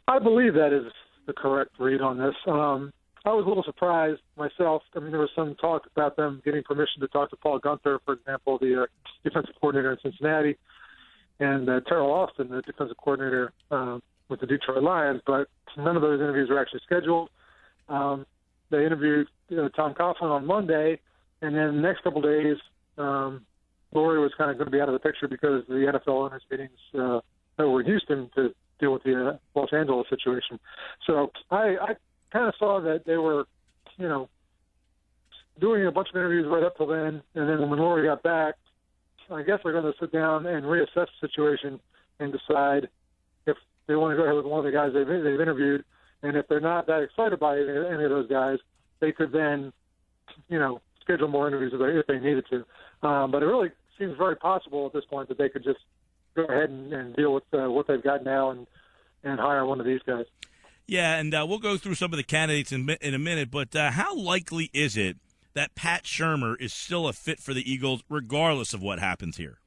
I believe that is the correct read on this. I was a little surprised myself. I mean, there was some talk about them getting permission to talk to Paul Gunther, for example, the defensive coordinator in Cincinnati, and Terrell Austin, the defensive coordinator with the Detroit Lions, but none of those interviews were actually scheduled. They interviewed Tom Coughlin on Monday, and then the next couple of days, Lurie was kind of going to be out of the picture because the NFL owners meetings that were in Houston to deal with the Los Angeles situation. So I kind of saw that they were, doing a bunch of interviews right up till then, and then when Lurie got back, I guess they're going to sit down and reassess the situation and decide if they want to go ahead with one of the guys they've interviewed, and if they're not that excited by any of those guys, they could then, schedule more interviews if they needed to. But it really seems very possible at this point that they could just go ahead and deal with what they've got now and hire one of these guys. Yeah, and we'll go through some of the candidates in a minute, but how likely is it that Pat Shurmur is still a fit for the Eagles regardless of what happens here?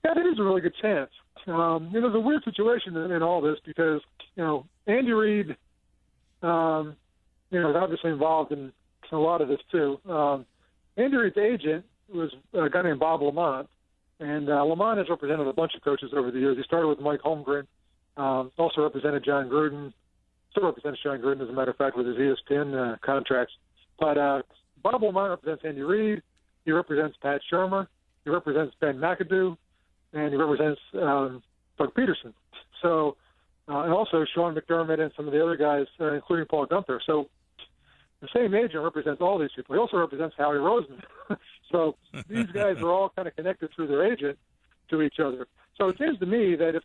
Yeah, it is a really good chance. There's a weird situation in all this because, Andy Reid, is obviously involved in a lot of this too. Andy Reid's agent was a guy named Bob Lamont, and Lamont has represented a bunch of coaches over the years. He started with Mike Holmgren. Also represented John Gruden. Still represents John Gruden, as a matter of fact, with his ESPN contracts. But Bob Lamont represents Andy Reid. He represents Pat Shurmur. He represents Ben McAdoo. And he represents Doug Pederson. So, and also Sean McDermott and some of the other guys, including Paul Gunther. So the same agent represents all these people. He also represents Howie Roseman. So these guys are all kind of connected through their agent to each other. So it seems to me that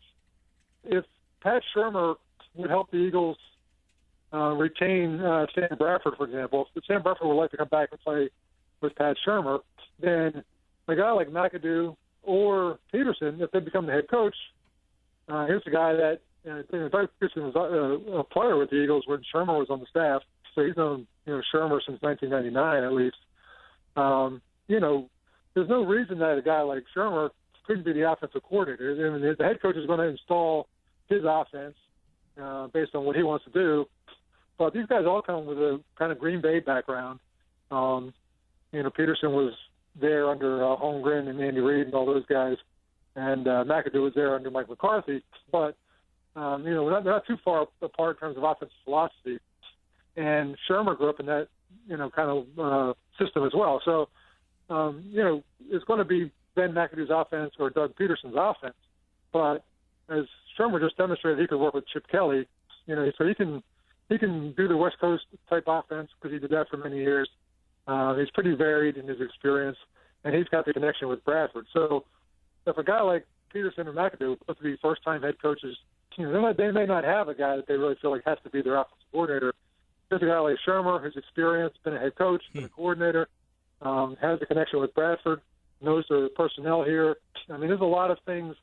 if Pat Shurmur would help the Eagles retain Sam Bradford, for example, if Sam Bradford would like to come back and play with Pat Shurmur, then a guy like McAdoo or Pederson, if they become the head coach, here's a guy that Doug Pederson was a player with the Eagles when Shurmur was on the staff, so he's known Shurmur since 1999 at least. There's no reason that a guy like Shurmur couldn't be the offensive coordinator. I mean, the head coach is going to install his offense based on what he wants to do. But these guys all come with a kind of Green Bay background. Pederson was there under Holmgren and Andy Reid and all those guys, and McAdoo was there under Mike McCarthy. But they're not too far apart in terms of offensive philosophy. And Shurmur grew up in that kind of system as well. So it's going to be Ben McAdoo's offense or Doug Pederson's offense. But as Shurmur just demonstrated, he could work with Chip Kelly. So he can do the West Coast type offense because he did that for many years. He's pretty varied in his experience, and he's got the connection with Bradford. So if a guy like Pederson or McAdoo are to be first-time head coaches, they may not have a guy that they really feel like has to be their offensive coordinator. There's a guy like Shurmur who's experienced, been a head coach, been a coordinator, has a connection with Bradford, knows the personnel here. I mean, there's a lot of things,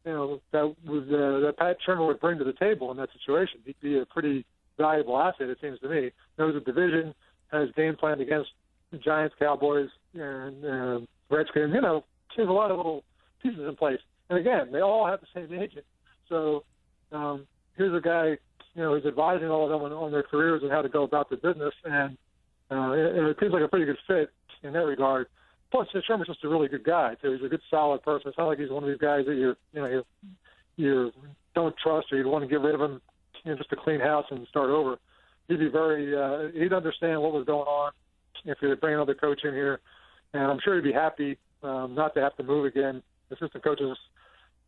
that Pat Shurmur would bring to the table in that situation. He'd be a pretty valuable asset, it seems to me. Knows the division, has game planned against the Giants, Cowboys, and Redskins. There's a lot of little pieces in place. And again, they all have the same agent. So here's a guy, who's advising all of them on their careers and how to go about their business. And it seems like a pretty good fit in that regard. Plus, Sherman's just a really good guy, too. He's a good, solid person. It's not like he's one of these guys that you don't trust or you want to get rid of him, just to clean house and start over. He'd be he'd understand what was going on if he would bring another coach in here. And I'm sure he'd be happy not to have to move again. Assistant coaches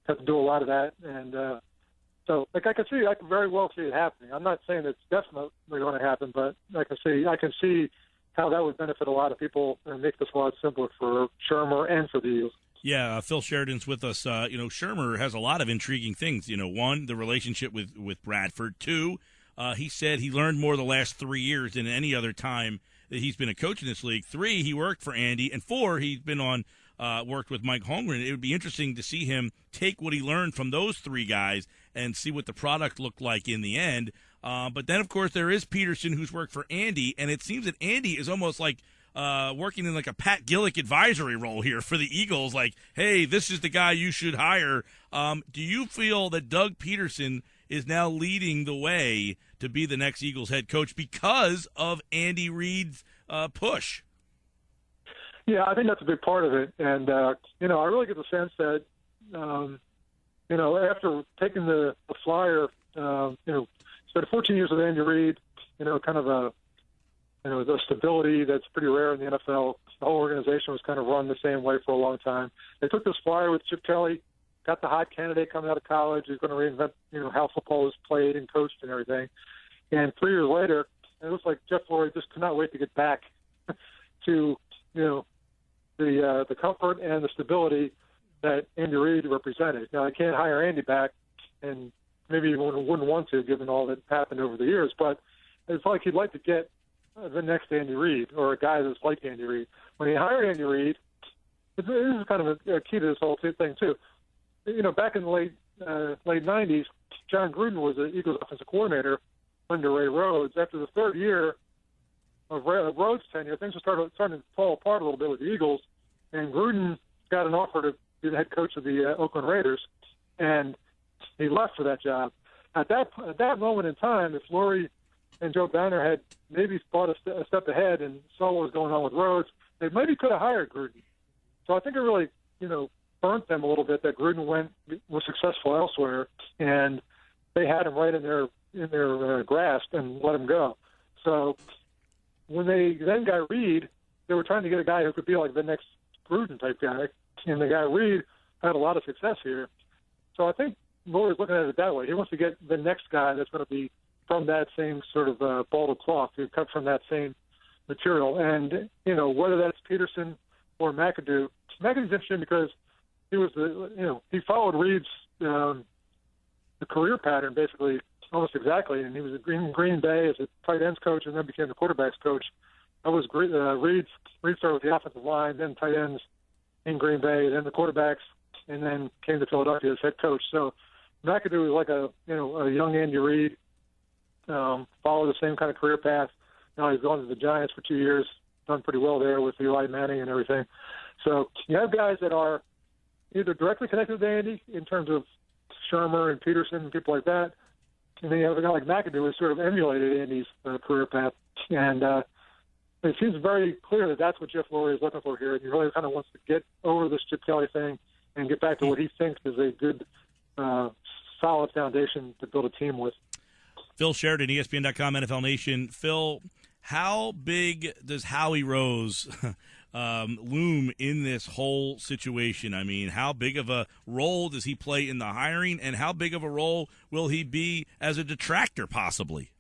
have to do a lot of that. And so, I can very well see it happening. I'm not saying it's definitely going to happen, but I can see how that would benefit a lot of people and make this a lot simpler for Shurmur and for the Eagles. Yeah, Phil Sheridan's with us. Shurmur has a lot of intriguing things. One, the relationship with Bradford. Two, he said he learned more the last 3 years than any other time that he's been a coach in this league. 3, he worked for Andy. And 4, he's been worked with Mike Holmgren. It would be interesting to see him take what he learned from those 3 guys and see what the product looked like in the end. But then, of course, there is Pederson, who's worked for Andy, and it seems that Andy is almost like working in like a Pat Gillick advisory role here for the Eagles. Like, hey, this is the guy you should hire. Do you feel that Doug Pederson is now leading the way to be the next Eagles head coach because of Andy Reid's push. Yeah, I think that's a big part of it. And, I really get the sense that, after taking the flyer, spent 14 years with Andy Reid, kind of the stability that's pretty rare in the NFL. The whole organization was kind of run the same way for a long time. They took this flyer with Chip Kelly, got the hot candidate coming out of college who's going to reinvent, how football is played and coached and everything. And 3 years later, it looks like Jeff Lurie just could not wait to get back to, the comfort and the stability that Andy Reid represented. Now, I can't hire Andy back, and maybe he wouldn't want to, given all that happened over the years. But it's like he'd like to get the next Andy Reid, or a guy that's like Andy Reid. When he hired Andy Reid, this is kind of a key to this whole thing too. Back in the late 90s, John Gruden was the Eagles offensive coordinator under Ray Rhodes. After the third year of Rhodes' tenure, things were starting to fall apart a little bit with the Eagles, and Gruden got an offer to be the head coach of the Oakland Raiders, and he left for that job. At that moment in time, if Lurie and Joe Banner had maybe thought a step ahead and saw what was going on with Rhodes, they maybe could have hired Gruden. So I think it really, burnt them a little bit that Gruden was successful elsewhere, and they had him right in their grasp and let him go. So when they then got Reid, they were trying to get a guy who could be like the next Gruden type guy, and the guy Reid had a lot of success here. So I think Lurie's looking at it that way. He wants to get the next guy that's going to be from that same sort of ball of cloth, who cut from that same material. And, whether that's Pederson or McAdoo, McAdoo's interesting because he was he followed Reid's the career pattern basically almost exactly, and he was in Green Bay as a tight ends coach and then became the quarterbacks coach. That was Reid started with the offensive line, then tight ends in Green Bay, then the quarterbacks, and then came to Philadelphia as head coach. So McAdoo was like a young Andy Reid, followed the same kind of career path. Now he's gone to the Giants for 2 years, done pretty well there with Eli Manning and everything. So you have guys that are either directly connected to Andy in terms of Shermer and Pederson and people like that, and then you have a guy like McAdoo who sort of emulated Andy's career path. And it seems very clear that that's what Jeff Lurie is looking for here. He really kind of wants to get over this Chip Kelly thing and get back to what he thinks is a good, solid foundation to build a team with. Phil Sheridan, ESPN.com, NFL Nation. Phil, how big does Howie Rose loom in this whole situation? I mean, how big of a role does he play in the hiring, and how big of a role will he be as a detractor, possibly?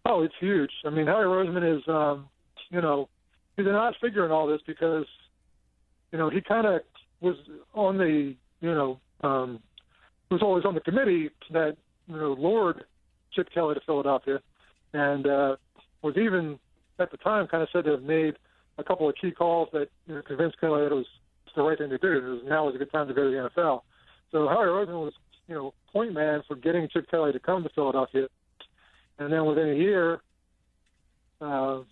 Oh, it's huge. I mean, Howie Roseman is, he's an odd figure in all this because, he kind of was on the, was always on the committee that, lured Chip Kelly to Philadelphia, and was even at the time kind of said to have made a couple of key calls that convinced Kelly that it was the right thing to do. Now was a good time to go to the NFL. So Howie Roseman was, point man for getting Chip Kelly to come to Philadelphia. And then within a year, after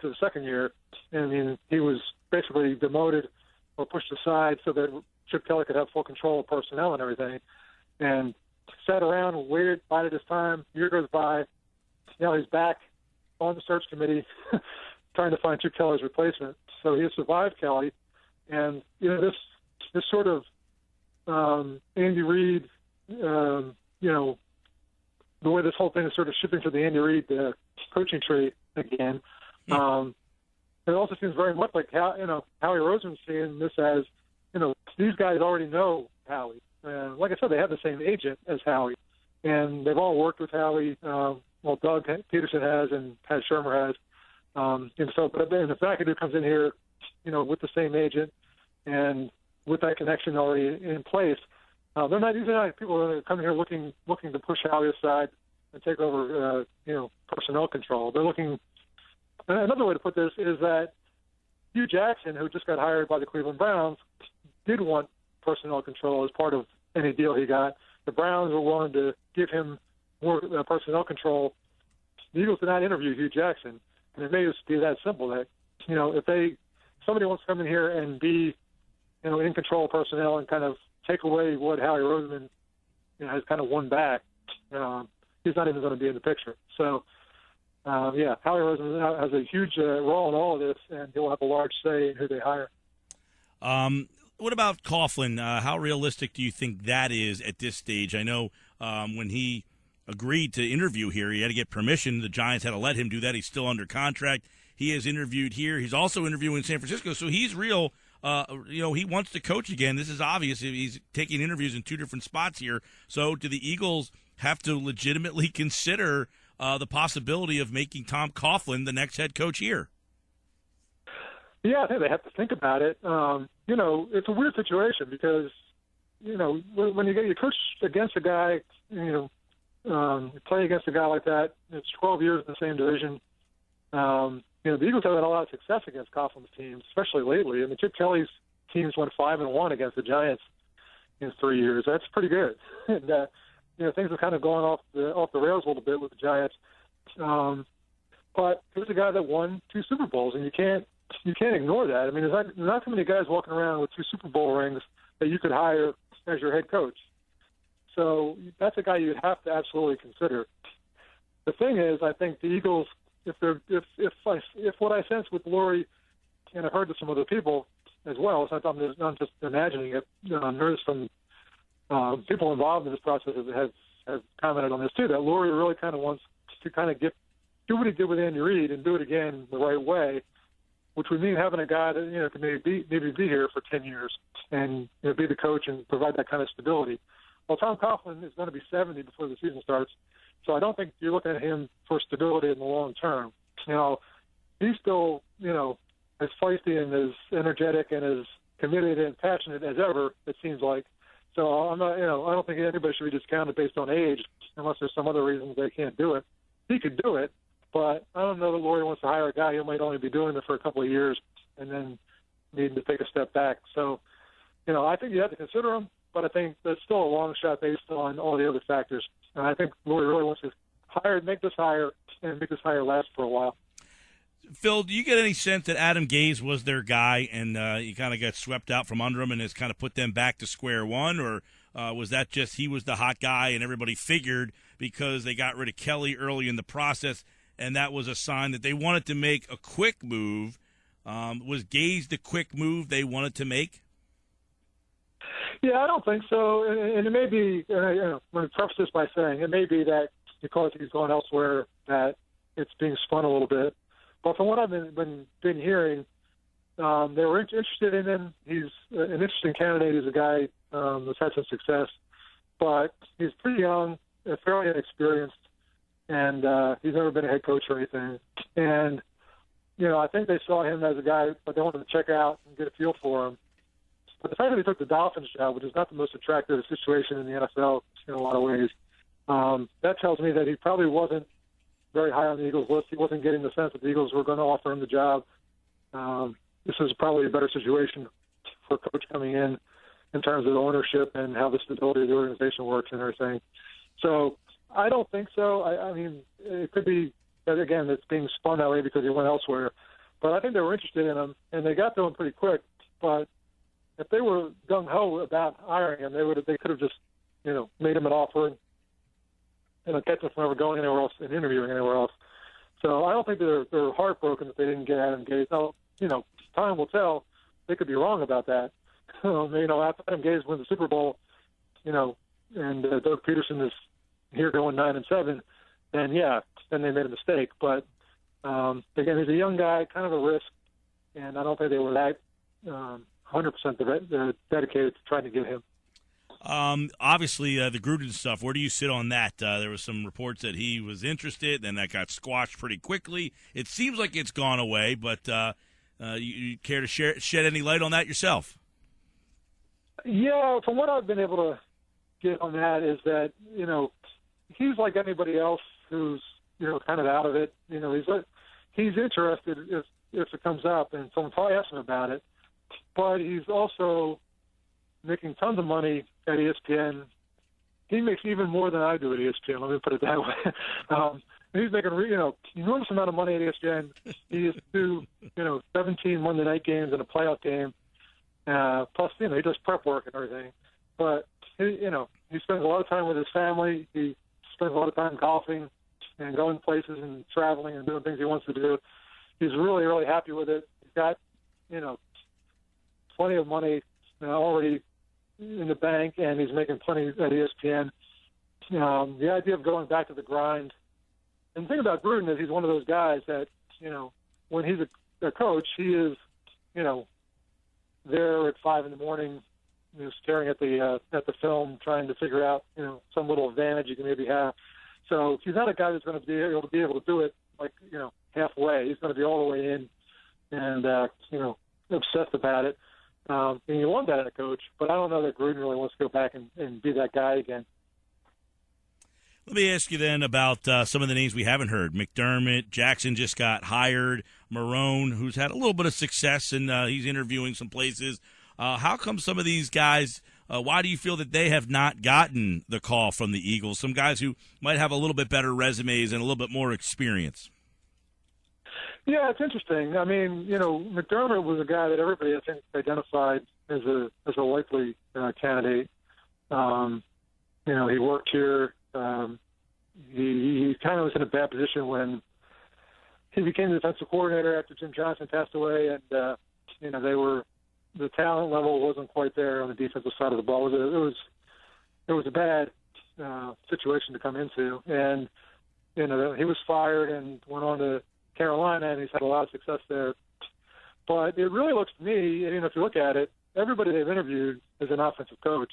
the second year, he was basically demoted or pushed aside so that Chip Kelly could have full control of personnel and everything. And sat around and waited, bided his time. Year goes by. Now he's back on the search committee trying to find Chip Kelly's replacement. So he has survived Kelly. And, this sort of Andy Reid, the way this whole thing is sort of shifting to the Andy Reid coaching tree again. It also seems very much like Howie Roseman's seeing this as, these guys already know Howie. Like I said, they have the same agent as Howie, and they've all worked with Howie. Doug Pederson has, and Pat Shermer has. But then if McAdoo comes in here, with the same agent and with that connection already in place, these are not people that are coming here looking to push Howie aside and take over, personnel control. They're looking. Another way to put this is that Hugh Jackson, who just got hired by the Cleveland Browns, did want personnel control as part of any deal he got. The Browns were willing to give him more personnel control. The Eagles did not interview Hugh Jackson, and it may just be that simple that if somebody wants to come in here and be in control of personnel and kind of take away what Howie Roseman has kind of one back, he's not even going to be in the picture. So, Howie Roseman has a huge role in all of this, and he'll have a large say in who they hire. What about Coughlin? How realistic do you think that is at this stage? I know when he agreed to interview here, he had to get permission. The Giants had to let him do that. He's still under contract. He has interviewed here. He's also interviewing in San Francisco, so he's real. He wants to coach again. This is obvious. He's taking interviews in two different spots here. So do the Eagles have to legitimately consider the possibility of making Tom Coughlin the next head coach here? Yeah, I think they have to think about it. It's a weird situation because, when you coach against a guy, you play against a guy like that, it's 12 years in the same division. The Eagles have had a lot of success against Coughlin's teams, especially lately. I mean, Chip Kelly's teams went 5-1 against the Giants in 3 years. That's pretty good. And, things have kind of gone off the rails a little bit with the Giants. But here's a guy that won 2 Super Bowls, and you can't ignore that. I mean, there's not too many guys walking around with 2 Super Bowl rings that you could hire as your head coach. So that's a guy you'd have to absolutely consider. The thing is, I think the Eagles, if what I sense with Lurie, and I've heard to some other people as well, so I'm not just imagining it. I've heard from people involved in this process have commented on this too. That Lurie really kind of wants to kind of do what he did with Andy Reid and do it again the right way, which would mean having a guy that can maybe be here for 10 years and be the coach and provide that kind of stability. Well, Tom Coughlin is going to be 70 before the season starts, so I don't think you're looking at him for stability in the long term. He's still as feisty and as energetic and as committed and passionate as ever, it seems like. So I'm not, I don't think anybody should be discounted based on age unless there's some other reasons they can't do it. He could do it, but I don't know that Lurie wants to hire a guy who might only be doing it for a couple of years and then need to take a step back. So, I think you have to consider him, but I think that's still a long shot based on all the other factors. And I think Lurie really wants to make this hire and make this hire last for a while. Phil, do you get any sense that Adam Gase was their guy and he kind of got swept out from under him and has kind of put them back to square one? Or was that just he was the hot guy and everybody figured because they got rid of Kelly early in the process and that was a sign that they wanted to make a quick move? Was Gase the quick move they wanted to make? Yeah, I don't think so. And it may be, let me preface this by saying, it may be that because he's gone elsewhere that it's being spun a little bit. But from what I've been hearing, they were interested in him. He's an interesting candidate. He's a guy that's had some success. But he's pretty young, fairly inexperienced, and he's never been a head coach or anything. And, I think they saw him as a guy, but they wanted to check out and get a feel for him. But the fact that he took the Dolphins job, which is not the most attractive situation in the NFL in a lot of ways, that tells me that he probably wasn't very high on the Eagles list. He wasn't getting the sense that the Eagles were going to offer him the job. This is probably a better situation for a coach coming in terms of the ownership and how the stability of the organization works and everything. So I don't think so. I mean, it could be that, again, it's being spun that way because he went elsewhere. But I think they were interested in him, and they got to him pretty quick. But if they were gung-ho about hiring him, they could have just, made him an offer and kept him from ever going anywhere else and interviewing anywhere else. So I don't think they're heartbroken that they didn't get Adam Gase. Now, time will tell. They could be wrong about that. After Adam Gase wins the Super Bowl, and Doug Pederson is here going 9-7, then they made a mistake. But again, he's a young guy, kind of a risk, and I don't think they were that 100% dedicated to trying to get him. Obviously, the Gruden stuff, where do you sit on that? There was some reports that he was interested, then that got squashed pretty quickly. It seems like it's gone away, but you care to shed any light on that yourself? Yeah, from what I've been able to get on that is that, he's like anybody else who's, kind of out of it. He's interested if it comes up, and someone probably asked him about it. But he's also making tons of money at ESPN. He makes even more than I do at ESPN, let me put it that way. He's making, enormous amount of money at ESPN. He used to do, 17 Monday night games and a playoff game. Plus, he does prep work and everything. But, he spends a lot of time with his family. He spends a lot of time golfing and going places and traveling and doing things he wants to do. He's really, really happy with it. He's got, plenty of money already in the bank, and he's making plenty at ESPN. The idea of going back to the grind. And the thing about Gruden is he's one of those guys that, when he's a coach, he is, there at 5 a.m, staring at the film, trying to figure out, some little advantage you can maybe have. So he's not a guy that's going to be able to do it like, halfway. He's going to be all the way in and, obsessed about it. And you want that in a coach, but I don't know that Gruden really wants to go back and be that guy again. Let me ask you then about some of the names we haven't heard. McDermott, Jackson just got hired, Marone, who's had a little bit of success, and he's interviewing some places. How come some of these guys, why do you feel that they have not gotten the call from the Eagles? Some guys who might have a little bit better resumes and a little bit more experience. Yeah, it's interesting. I mean, McDermott was a guy that everybody, I think, identified as a likely candidate. He worked here. He kind of was in a bad position when he became the defensive coordinator after Jim Johnson passed away, and the talent level wasn't quite there on the defensive side of the ball. It was a bad situation to come into, and he was fired and went on to Carolina, and he's had a lot of success there. But it really looks to me, if you look at it, everybody they've interviewed is an offensive coach.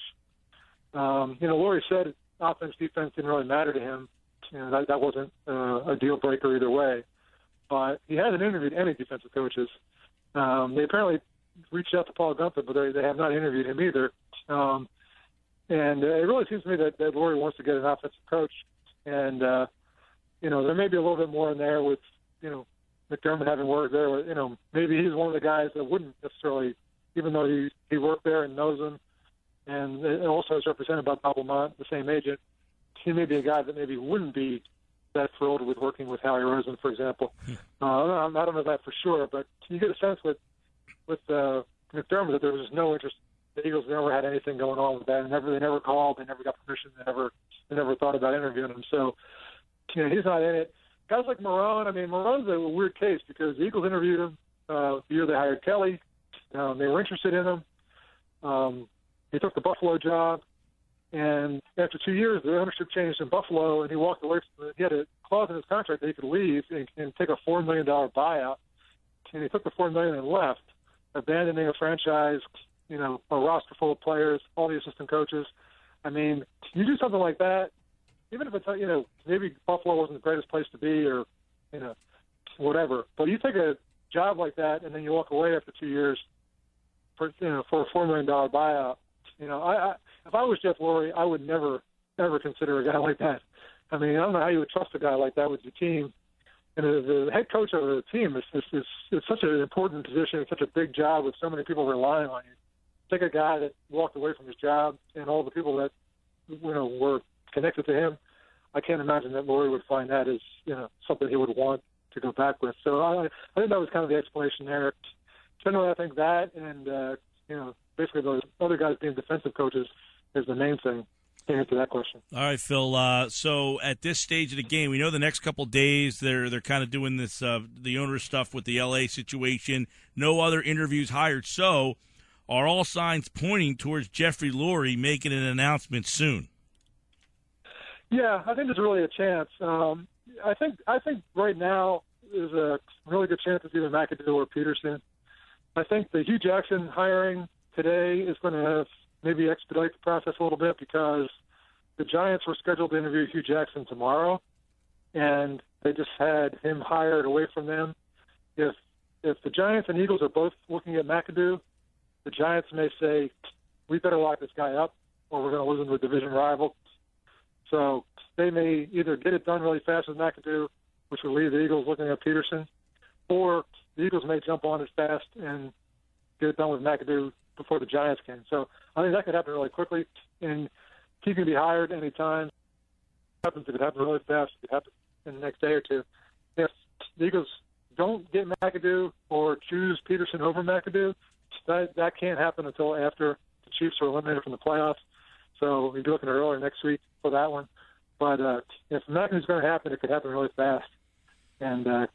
Lurie said offense, defense didn't really matter to him. That wasn't a deal breaker either way. But he hasn't interviewed any defensive coaches. They apparently reached out to Paul Gunther, but they have not interviewed him either. And it really seems to me that Lurie wants to get an offensive coach. And, there may be a little bit more in there with, McDermott having worked there. Maybe he's one of the guys that wouldn't necessarily, even though he worked there and knows him, and also is represented by Bob Lamont, the same agent. He may be a guy that maybe wouldn't be that thrilled with working with Howie Roseman, for example. I don't know that for sure, but you get a sense with McDermott that there was no interest. The Eagles never had anything going on with that. They never called. They never got permission. They never thought about interviewing him. So, he's not in it. Guys like Marone, Marone's a weird case because the Eagles interviewed him the year they hired Kelly. They were interested in him. He took the Buffalo job, and after 2 years, the ownership changed in Buffalo, and he walked away from it. He had a clause in his contract that he could leave and take a $4 million buyout, and he took the $4 million and left, abandoning a franchise, a roster full of players, all the assistant coaches. You do something like that, even if it's, maybe Buffalo wasn't the greatest place to be or, whatever, but you take a job like that and then you walk away after 2 years for a $4 million buyout. If I was Jeff Lurie, I would never, ever consider a guy like that. I don't know how you would trust a guy like that with your team. And the head coach of the team is such an important position, it's such a big job with so many people relying on you. Take a guy that walked away from his job and all the people that were connected to him. I can't imagine that Lurie would find that as something he would want to go back with. So I think that was kind of the explanation there. Generally, I think that and basically those other guys being defensive coaches is the main thing to answer that question. All right, Phil. So at this stage of the game, we know the next couple of days they're kind of doing this the owner stuff with the LA situation. No other interviews hired. So are all signs pointing towards Jeffrey Lurie making an announcement soon? Yeah, I think there's really a chance. I think right now there's a really good chance it's either McAdoo or Pederson. I think the Hugh Jackson hiring today is going to maybe expedite the process a little bit because the Giants were scheduled to interview Hugh Jackson tomorrow, and they just had him hired away from them. If the Giants and Eagles are both looking at McAdoo, the Giants may say, we better lock this guy up or we're going to lose him to a division rival. So they may either get it done really fast with McAdoo, which will leave the Eagles looking at Pederson, or the Eagles may jump on it fast and get it done with McAdoo before the Giants can. So I think that could happen really quickly, and he can be hired anytime. It could happen really fast. It could happen in the next day or two. If the Eagles don't get McAdoo or choose Pederson over McAdoo, that can't happen until after the Chiefs are eliminated from the playoffs. So we'll be looking earlier next week for that one. But if nothing's going to happen, it could happen really fast. And, the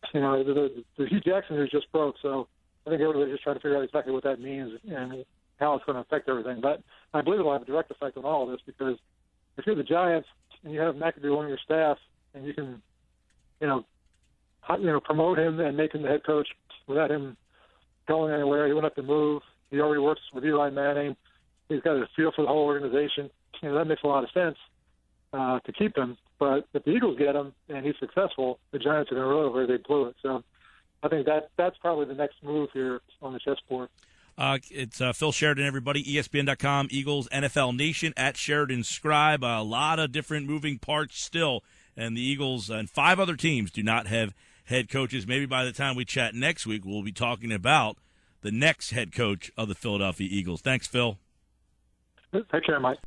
Hugh Jackson news just broke, so I think everybody's just trying to figure out exactly what that means and how it's going to affect everything. But I believe it'll have a direct effect on all of this, because if you're the Giants and you have McAdoo on your staff and you can, promote him and make him the head coach without him going anywhere, he wouldn't have to move. He already works with Eli Manning. He's got a feel for the whole organization. That makes a lot of sense to keep him. But if the Eagles get him and he's successful, the Giants are going to realize where they blew it. So I think that's probably the next move here on the chessboard. It's Phil Sheridan, everybody. ESPN.com, Eagles, NFL Nation, at Sheridan Scribe. A lot of different moving parts still. And the Eagles and 5 other teams do not have head coaches. Maybe by the time we chat next week, we'll be talking about the next head coach of the Philadelphia Eagles. Thanks, Phil. Take care, Mike.